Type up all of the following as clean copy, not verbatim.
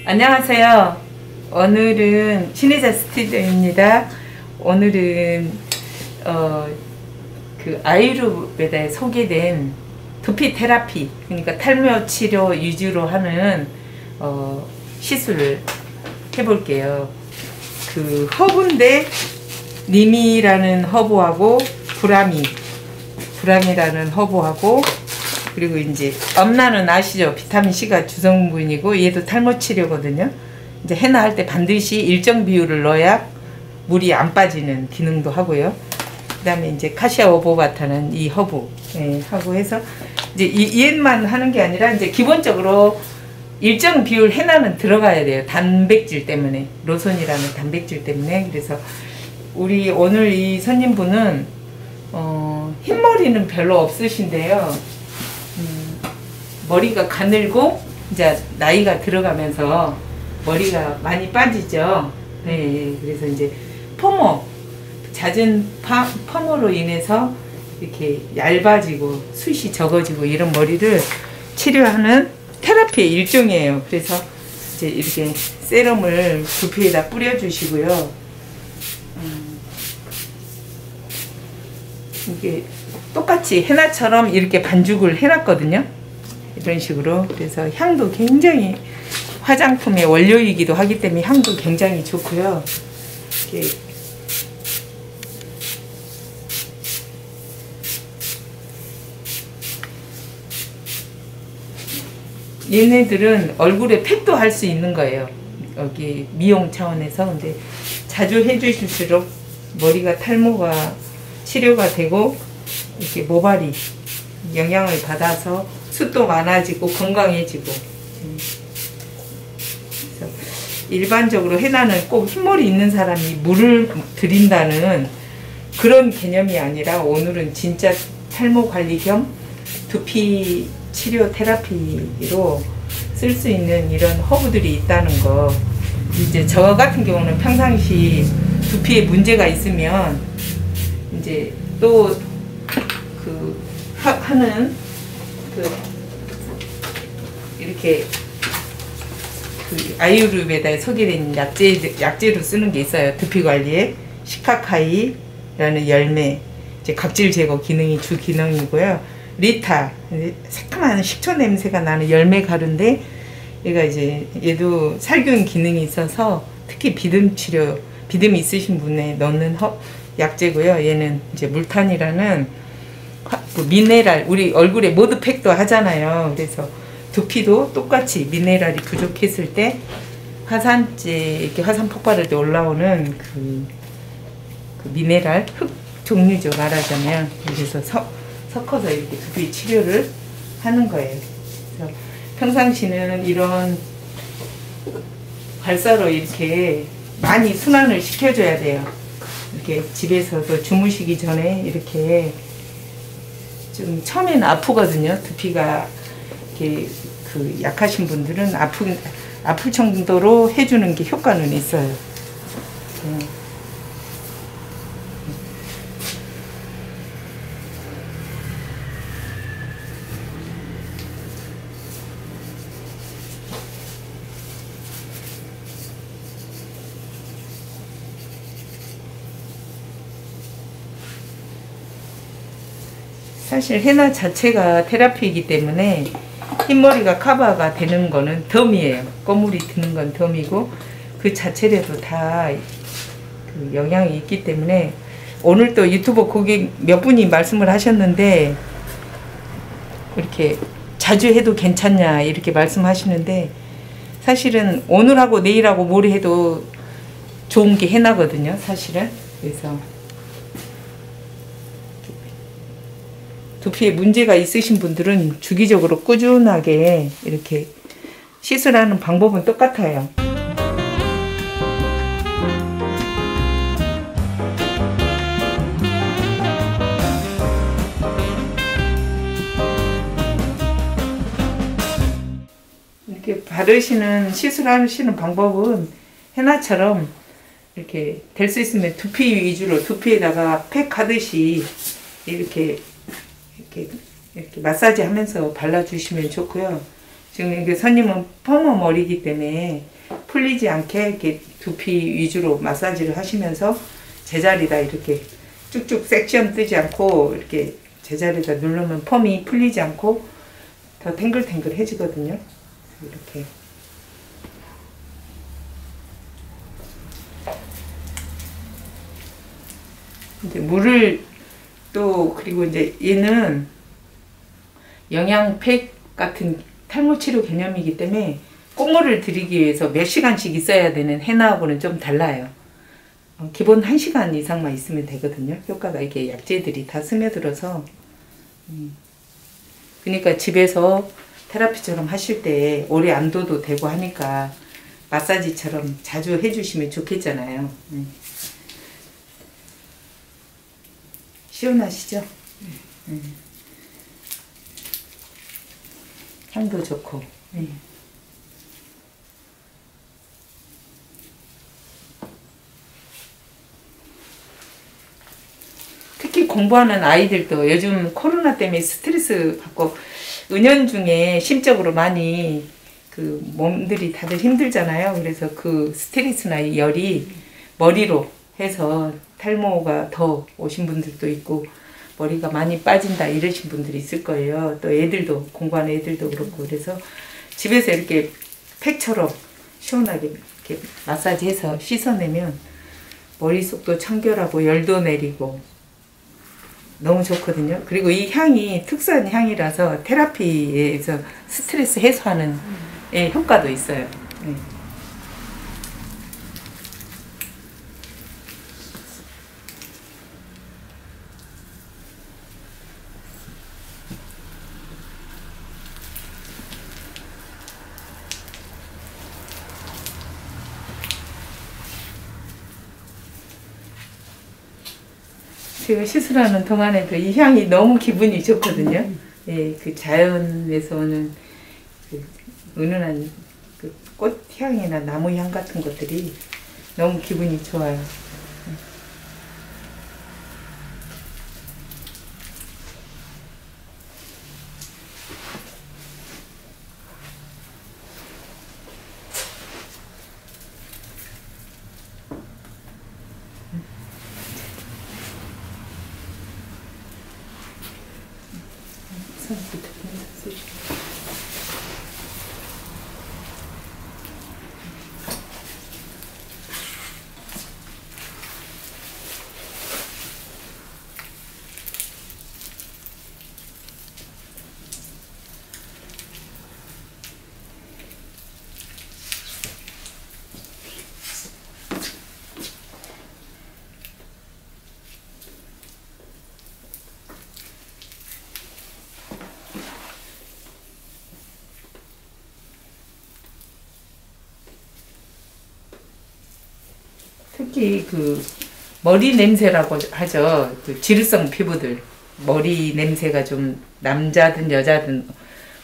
안녕하세요. 오늘은 신의자 스튜디오입니다. 오늘은 그 아유르베다에 소개된 두피 테라피, 그러니까 탈모 치료 위주로 하는 시술을 해볼게요. 그 허브인데 니미라는 허브하고 브라미라는 허브하고, 그리고 이제 엄나는 아시죠? 비타민C가 주성분이고 얘도 탈모 치료거든요. 이제 헤나 할 때 반드시 일정 비율을 넣어야 물이 안 빠지는 기능도 하고요. 그 다음에 이제 카시아 오보바타는 이 허브 하고 해서 이제 얘만 하는 게 아니라 이제 기본적으로 일정 비율 헤나는 들어가야 돼요. 단백질 때문에, 로손이라는 단백질 때문에. 그래서 우리 오늘 이 손님분은 흰머리는 별로 없으신데요. 머리가 가늘고 이제 나이가 들어가면서 머리가 많이 빠지죠. 네, 그래서 이제 잦은 펌으로 인해서 이렇게 얇아지고 숱이 적어지고 이런 머리를 치료하는 테라피의 일종이에요. 그래서 이제 이렇게 세럼을 두피에다 뿌려주시고요. 이게 똑같이 헤나처럼 이렇게 반죽을 해놨거든요. 이런 식으로. 그래서 향도 굉장히 화장품의 원료이기도 하기 때문에 향도 굉장히 좋고요. 이렇게 얘네들은 얼굴에 팩도 할 수 있는 거예요. 여기 미용 차원에서. 근데 자주 해주실수록 머리가 탈모가 치료가 되고 이렇게 모발이 영향을 받아서 숱도 많아지고 건강해지고. 그래서 일반적으로 헤나는 꼭 흰머리 있는 사람이 물을 들인다는 그런 개념이 아니라 오늘은 진짜 탈모 관리 겸 두피 치료 테라피로 쓸 수 있는 이런 허브들이 있다는 거. 이제 저 같은 경우는 평상시 두피에 문제가 있으면 이제 또 하는 이렇게 아유르베다에 소개된 약재로 쓰는 게 있어요. 두피 관리에 시카카이라는 열매, 이제 각질 제거 기능이 주 기능이고요. 리타, 새까만 식초 냄새가 나는 열매 가루인데 얘가 이제 얘도 살균 기능이 있어서 특히 비듬 있으신 분에 넣는 약재고요. 얘는 이제 물탄이라는 미네랄, 우리 얼굴에 모드팩도 하잖아요. 그래서 두피도 똑같이 미네랄이 부족했을 때 화산재, 이렇게 화산 폭발할 때 올라오는 그 미네랄 흙 종류죠, 말하자면. 그래서 섞어서 이렇게 두피 치료를 하는 거예요. 그래서 평상시는 이런 발사로 이렇게 많이 순환을 시켜줘야 돼요. 이렇게 집에서도 주무시기 전에 이렇게 좀 처음에는 아프거든요. 두피가 이렇게 약하신 분들은 아플 정도로 해주는 게 효과는 있어요. 사실 헤나 자체가 테라피이기 때문에 흰머리가 커버가 되는 거는 덤이에요. 거물이 드는 건 덤이고 그 자체라도 다 그 영향이 있기 때문에. 오늘 또 유튜버 고객 몇 분이 말씀을 하셨는데 이렇게 자주 해도 괜찮냐 이렇게 말씀하시는데, 사실은 오늘하고 내일하고 모레 해도 좋은 게 헤나거든요, 사실은. 그래서 두피에 문제가 있으신 분들은 주기적으로 꾸준하게 이렇게 시술하는 방법은 똑같아요. 이렇게 시술하시는 방법은 헤나처럼 이렇게 될 수 있으면 두피 위주로 두피에다가 팩 하듯이 이렇게 마사지 하면서 발라주시면 좋고요. 지금 이게 손님은 퍼머 머리이기 때문에 풀리지 않게 이렇게 두피 위주로 마사지를 하시면서 제자리다 이렇게 쭉쭉 섹션 뜨지 않고 이렇게 제자리에다 누르면 펌이 풀리지 않고 더 탱글탱글해지거든요. 이렇게 이제 물을 또 그리고 이제 얘는 영양팩 같은 탈모 치료 개념이기 때문에 꽃물을 들이기 위해서 몇 시간씩 있어야 되는 헤나하고는 좀 달라요. 기본 1시간 이상만 있으면 되거든요. 효과가 이게 약재들이 다 스며들어서. 그러니까 집에서 테라피처럼 하실 때 오래 안 둬도 되고 하니까 마사지처럼 자주 해주시면 좋겠잖아요. 시원하시죠? 향도 좋고. 특히 공부하는 아이들도 요즘 코로나 때문에 스트레스 받고 은연중에 심적으로 많이 그 몸들이 다들 힘들잖아요. 그래서 그 스트레스나 열이 머리로 해서 탈모가 더 오신 분들도 있고 머리가 많이 빠진다 이러신 분들이 있을 거예요. 또 애들도 공부하는 애들도 그렇고 그래서 집에서 이렇게 팩처럼 시원하게 이렇게 마사지해서 씻어내면 머릿속도 청결하고 열도 내리고 너무 좋거든요. 그리고 이 향이 특수한 향이라서 테라피에서 스트레스 해소하는 효과도 있어요. 제가 시술하는 동안에도 이 향이 너무 기분이 좋거든요. 예, 그 자연에서 오는 그 은은한 그 꽃향이나 나무향 같은 것들이 너무 기분이 좋아요. 특히 그 머리 냄새라고 하죠. 그 지루성 피부들 머리 냄새가 좀 남자든 여자든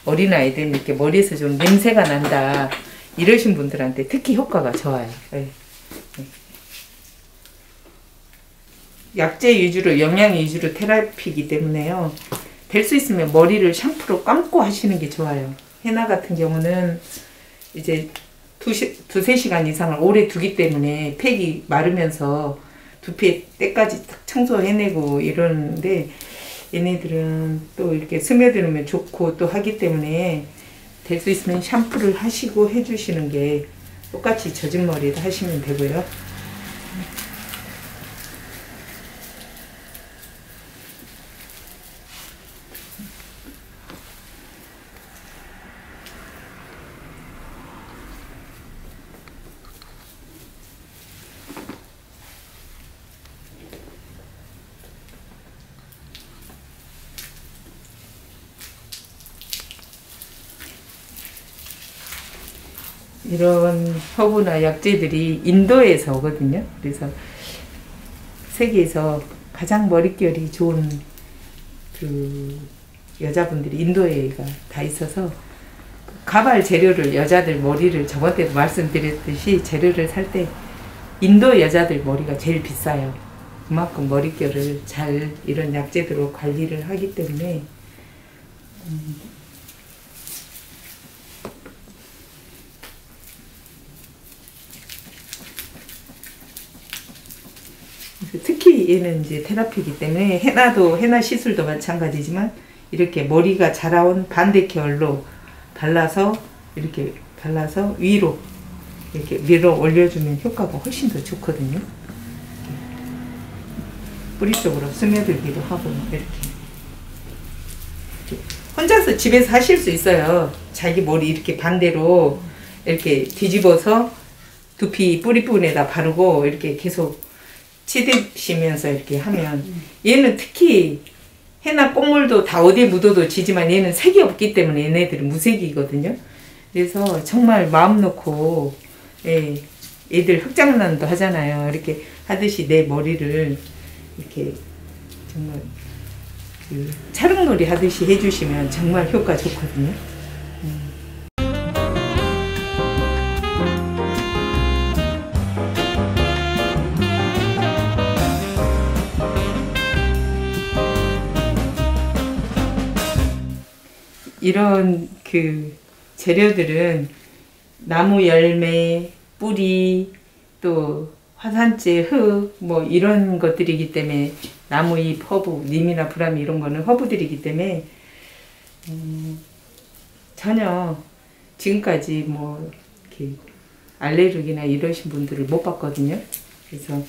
어린아이들 이렇게 머리에서 좀 냄새가 난다 이러신 분들한테 특히 효과가 좋아요. 네. 네. 약재 위주로 영양 위주로 테라피이기 때문에요. 될 수 있으면 머리를 샴푸로 감고 하시는 게 좋아요. 헤나 같은 경우는 이제 두세 시간 이상을 오래 두기 때문에 팩이 마르면서 두피에 때까지 딱 청소해내고 이러는데 얘네들은 또 이렇게 스며들면 좋고 또 하기 때문에 될 수 있으면 샴푸를 하시고 해주시는 게 똑같이 젖은 머리에다 하시면 되고요. 이런 허브나 약재들이 인도에서 오거든요. 그래서 세계에서 가장 머릿결이 좋은 그 여자분들이 인도에가 다 있어서 가발 재료를 여자들 머리를 저번 때도 말씀드렸듯이 재료를 살 때 인도 여자들 머리가 제일 비싸요. 그만큼 머릿결을 잘 이런 약재들로 관리를 하기 때문에 얘는 이제 테라피이기 때문에 헤나 시술도 마찬가지지만 이렇게 머리가 자라온 반대 계열로 발라서 이렇게 발라서 위로 이렇게 밀어 올려주면 효과가 훨씬 더 좋거든요. 뿌리 쪽으로 스며들기도 하고 이렇게 혼자서 집에서 하실 수 있어요. 자기 머리 이렇게 반대로 이렇게 뒤집어서 두피 뿌리 부분에다 바르고 이렇게 계속 치드시면서 이렇게 하면, 얘는 특히 헤나 꽃물도 다 어디에 묻어도 지지만 얘는 색이 없기 때문에 얘네들은 무색이거든요. 그래서 정말 마음 놓고, 예, 애들 흑장난도 하잖아요. 이렇게 하듯이 내 머리를 이렇게 정말 그 촬영놀이 하듯이 해주시면 정말 효과 좋거든요. 이런 그 재료들은 나무 열매, 뿌리, 또 화산재, 흙, 뭐 이런 것들이기 때문에, 나무잎, 허브, 님이나 브라미 이런 거는 허브들이기 때문에 전혀 지금까지 뭐 이렇게 알레르기나 이러신 분들을 못 봤거든요. 그래서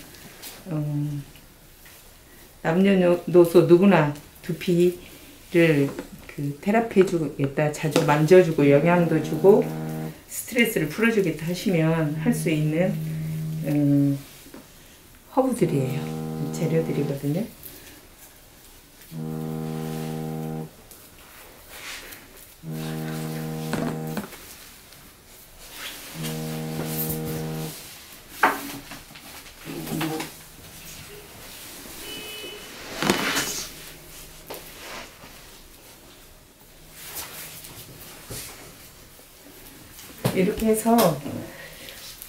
남녀노소 누구나 두피를 그 테라피 해주겠다, 자주 만져주고 영양도 주고 스트레스를 풀어주겠다 하시면 할 수 있는 허브들이에요. 재료들이거든요. 이렇게 해서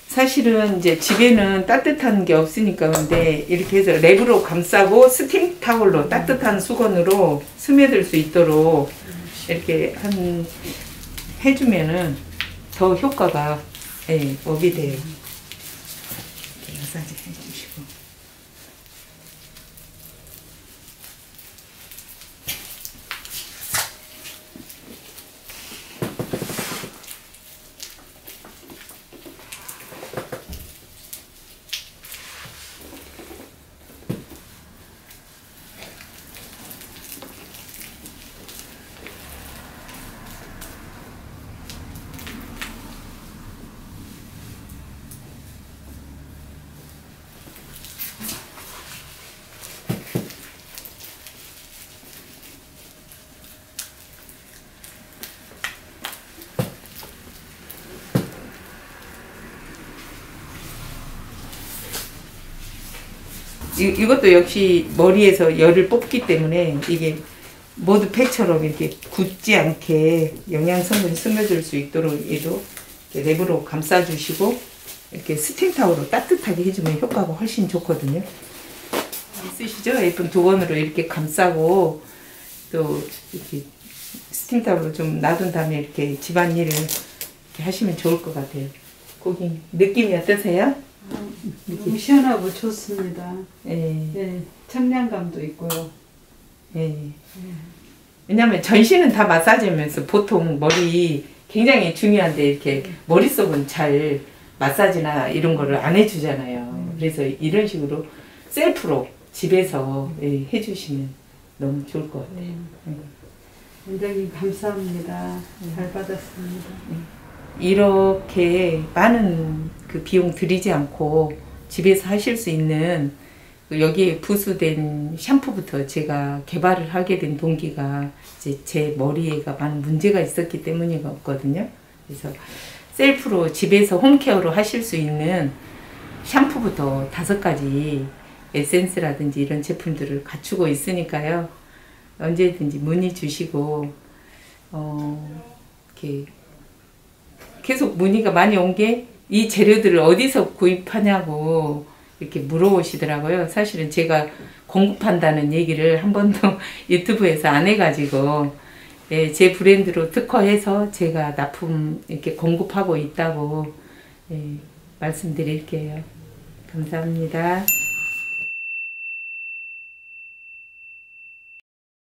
사실은 이제 집에는 따뜻한 게 없으니까, 근데 이렇게 해서 랩으로 감싸고 스팀 타올로 따뜻한 수건으로 스며들 수 있도록 이렇게 해주면은 더 효과가, 예, 업이 돼요. 이렇게 마사지 해주시고. 이것도 역시 머리에서 열을 뽑기 때문에 이게 모두 팩처럼 이렇게 굳지 않게 영양성분이 스며들 수 있도록 얘도 이렇게 랩으로 감싸주시고 이렇게 스팀타올로 따뜻하게 해주면 효과가 훨씬 좋거든요. 있으시죠? 예쁜 두건으로 이렇게 감싸고 또 이렇게 스팀타올로 좀 놔둔 다음에 이렇게 집안일을 이렇게 하시면 좋을 것 같아요. 고객님 느낌이 어떠세요? 너무 시원하고 좋습니다. 예. 예, 청량감도 있고요. 예. 왜냐면 전신은 다 마사지하면서 보통 머리 굉장히 중요한데 이렇게 머릿속은 잘 마사지나 이런 거를 안 해주잖아요. 그래서 이런 식으로 셀프로 집에서, 예, 해주시면 너무 좋을 것 같아요. 원장님 감사합니다. 잘 받았습니다. 이렇게 많은 그 비용 들이지 않고 집에서 하실 수 있는, 여기에 부수된 샴푸부터 제가 개발을 하게 된 동기가 이제 제 머리에가 많은 문제가 있었기 때문이거든요. 그래서 셀프로 집에서 홈케어로 하실 수 있는 샴푸부터 5가지 에센스라든지 이런 제품들을 갖추고 있으니까요. 언제든지 문의 주시고, 이렇게 계속 문의가 많이 온 게 이 재료들을 어디서 구입하냐고 이렇게 물어보시더라고요. 사실은 제가 공급한다는 얘기를 한 번도 유튜브에서 안 해가지고, 예, 제 브랜드로 특허해서 제가 납품 이렇게 공급하고 있다고, 예, 말씀드릴게요. 감사합니다.